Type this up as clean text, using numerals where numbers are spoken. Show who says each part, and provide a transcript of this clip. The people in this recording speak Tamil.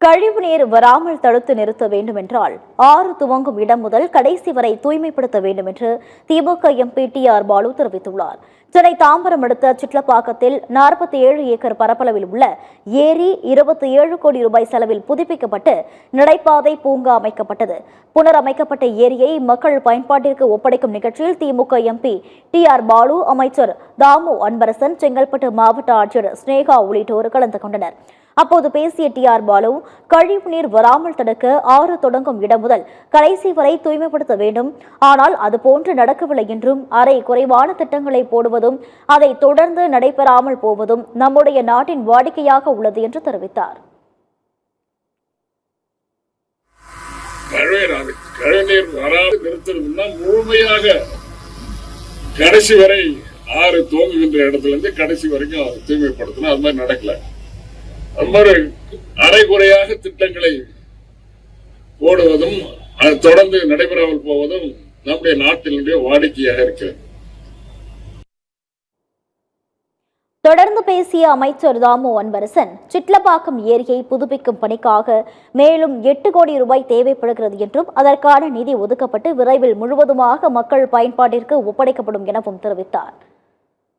Speaker 1: கழிவுநீர் வராமல் தடுத்து நிறுத்த வேண்டும் என்றால் ஆறு துவங்கும் இடம் முதல் கடைசி வரை தூய்மைப்படுத்த வேண்டும் என்று திமுக எம்பி டி.ஆர். பாலு தெரிவித்துள்ளார். சென்னை தாம்பரம் அடுத்த சிட்லப்பாக்கத்தில் 47 ஏக்கர் பரப்பளவில் உள்ள ஏரி 27 கோடி ரூபாய் செலவில் புதுப்பிக்கப்பட்டு நடைபாதை பூங்கா அமைக்கப்பட்டது. புனரமைக்கப்பட்ட ஏரியை மக்கள் பயன்பாட்டிற்கு ஒப்படைக்கும் நிகழ்ச்சியில் திமுக எம்பி டி.ஆர். பாலு, அமைச்சர் தாமு அன்பரசன், செங்கல்பட்டு மாவட்ட ஆட்சியர் ஸ்னேகா உள்ளிட்டோர் கலந்து கொண்டனர். அப்போது பேசிய டி.ஆர். பாலு, கழிவுநீர் வராமல் தடுக்க ஆறு தொடங்கும் இடம் முதல் கடைசி வரை தூய்மைப்படுத்த வேண்டும். ஆனால் அதுபோன்று நடக்கவில்லை என்றும், அரை குறைவான திட்டங்களை போடுவதும் அதை தொடர்ந்து நடைபெறாமல் போவதும் நம்முடைய நாட்டின் வாடிக்கையாக உள்ளது என்று தெரிவித்தார்.
Speaker 2: கழிவுநீர் வராது நிறுத்தணும்னா முழுமையாக கடைசி வரை ஆறு துவங்குகின்ற இடத்துல இருந்து கடைசி வரைக்கும் தூய்மைப்படுத்தணும். அது மாதிரி நடக்கல. அரைகுறையாக திட்டங்களை போடுவதும் அது தொடர்ந்து நடைபெறாமல் போவதும் நம்முடைய நாட்டினுடைய வாடிக்கையாக இருக்கிறது.
Speaker 1: தொடர்ந்து பேசிய அமைச்சர் தாமு அன்பரசன், சிட்லப்பாக்கம் ஏரியை புதுப்பிக்கும் பணிக்காக மேலும் 8 கோடி ரூபாய் தேவைப்படுகிறது என்றும், அதற்கான நிதி ஒதுக்கப்பட்டு விரைவில் முழுவதுமாக மக்கள் பயன்பாட்டிற்கு ஒப்படைக்கப்படும் எனவும் தெரிவித்தார்.